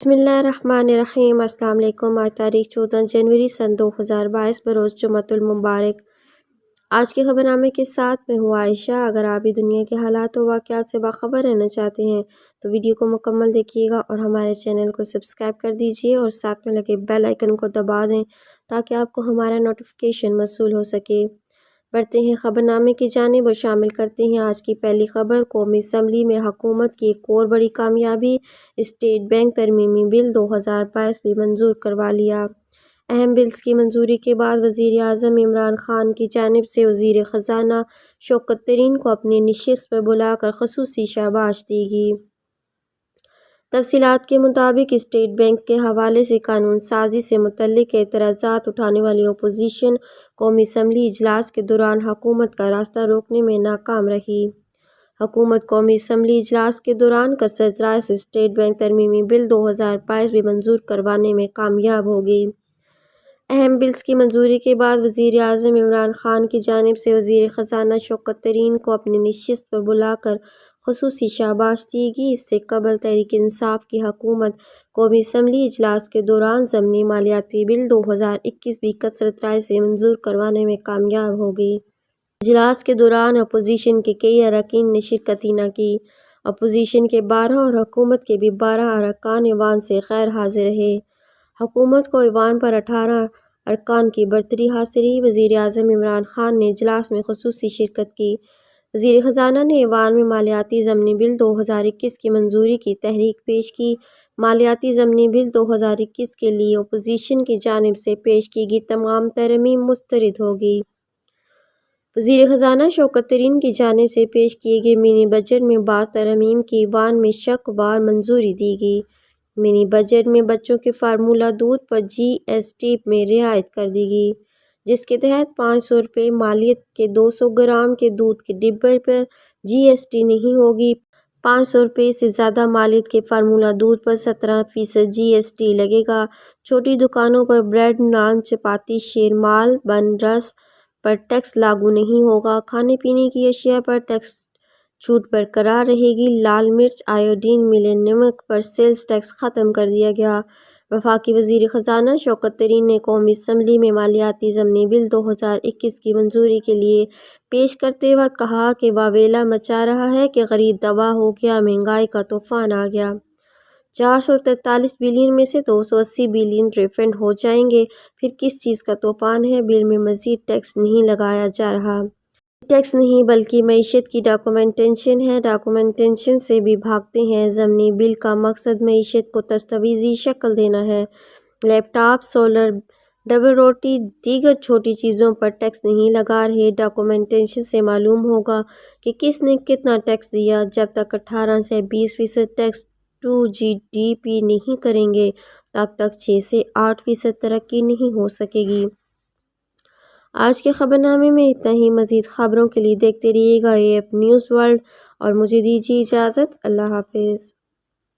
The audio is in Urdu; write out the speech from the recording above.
بسم اللہ الرحمن الرحیم۔ السلام علیکم۔ آج تاریخ 14 جنوری سن 2022 بروز جمعۃ المبارک۔ آج کے خبر نامے کے ساتھ میں ہوں عائشہ۔ اگر آپ بھی دنیا کے حالات و واقعات سے باخبر رہنا چاہتے ہیں تو ویڈیو کو مکمل دیکھیے گا اور ہمارے چینل کو سبسکرائب کر دیجیے اور ساتھ میں لگے بیل آئیکن کو دبا دیں تاکہ آپ کو ہمارا نوٹیفیکیشن موصول ہو سکے۔ بڑھتے ہیں خبر نامے کی جانب اور شامل کرتے ہیں آج کی پہلی خبر۔ قومی اسمبلی میں حکومت کی ایک اور بڑی کامیابی، اسٹیٹ بینک ترمیمی بل 2022 بھی منظور کروا لیا۔ اہم بلز کی منظوری کے بعد وزیر اعظم عمران خان کی جانب سے وزیر خزانہ شوکت طرین کو اپنی نشست پر بلا کر خصوصی شاباش دی گئی۔ تفصیلات کے مطابق اسٹیٹ بینک کے حوالے سے قانون سازی سے متعلق اعتراضات اٹھانے والی اپوزیشن قومی اسمبلی اجلاس کے دوران حکومت کا راستہ روکنے میں ناکام رہی۔ حکومت قومی اسمبلی اجلاس کے دوران کثرت رائے سے اسٹیٹ بینک ترمیمی بل 2022 بھی منظور کروانے میں کامیاب ہو گئی۔ اہم بلز کی منظوری کے بعد وزیر اعظم عمران خان کی جانب سے وزیر خزانہ شوکت طرین کو اپنی نشست پر بلا کر خصوصی شاباش دی گئی۔ اس سے قبل تحریک انصاف کی حکومت قومی اسمبلی اجلاس کے دوران ضمنی مالیاتی بل 2021 بھی کثرت رائے سے منظور کروانے میں کامیاب ہو گئی۔ اجلاس کے دوران اپوزیشن کے کئی اراکین نے شرکت ہی نہ کی۔ اپوزیشن کے 12 اور حکومت کے بھی 12 ارکان ایوان سے غیر حاضر رہے۔ حکومت کو ایوان پر 18 ارکان کی برتری حاصل رہی۔ وزیر اعظم عمران خان نے اجلاس میں خصوصی شرکت کی۔ وزیر خزانہ نے ایوان میں مالیاتی ضمنی بل 2021 کی منظوری کی تحریک پیش کی۔ مالیاتی ضمنی بل 2021 کے لیے اپوزیشن کی جانب سے پیش کی گئی تمام ترامیم مسترد ہو گئی۔ وزیر خزانہ شوکت طرین کی جانب سے پیش کیے گئے منی بجٹ میں بعض ترامیم کی ایوان میں شک وار منظوری دی گئی۔ منی بجٹ میں بچوں کے فارمولہ دودھ پر جی ایس ٹی میں رعایت کر دی گئی، جس کے تحت 500 روپے مالیت کے 200 گرام کے دودھ کے ڈبے پر جی ایس ٹی نہیں ہوگی۔ 500 روپے سے زیادہ مالیت کے فارمولہ دودھ پر 17% جی ایس ٹی لگے گا۔ چھوٹی دکانوں پر بریڈ، نان، چپاتی، شیرمال، بن، رس پر ٹیکس لاگو نہیں ہوگا۔ کھانے پینے کی اشیاء پر ٹیکس چھوٹ برقرار رہے گی۔ لال مرچ، آیوڈین ملے نمک پر سیلز ٹیکس ختم کر دیا گیا۔ وفاقی وزیر خزانہ شوکت طرین نے قومی اسمبلی میں مالیاتی ضمنی بل 2021 کی منظوری کے لیے پیش کرتے وقت کہا کہ واویلا مچا رہا ہے کہ غریب تباہ ہو گیا، مہنگائی کا طوفان آ گیا۔ 443 بلین میں سے 280 بلین ریفنڈ ہو جائیں گے، پھر کس چیز کا طوفان ہے؟ بل میں مزید ٹیکس نہیں لگایا جا رہا۔ ٹیکس نہیں بلکہ معیشت کی ڈاکومنٹیشن ہے۔ ڈاکومنٹیشن سے بھی بھاگتے ہیں۔ ضمنی بل کا مقصد معیشت کو دستاویزی شکل دینا ہے۔ لیپ ٹاپ، سولر، ڈبل روٹی، دیگر چھوٹی چیزوں پر ٹیکس نہیں لگا رہے۔ ڈاکومنٹیشن سے معلوم ہوگا کہ کس نے کتنا ٹیکس دیا۔ جب تک 18 سے 20% tax to G D P نہیں کریں گے تب تک 6 سے 8% ترقی نہیں ہو سکے گی۔ آج کے خبر نامے میں اتنا ہی۔ مزید خبروں کے لیے دیکھتے رہیے گا AF نیوز ورلڈ اور مجھے دیجیے اجازت۔ اللہ حافظ۔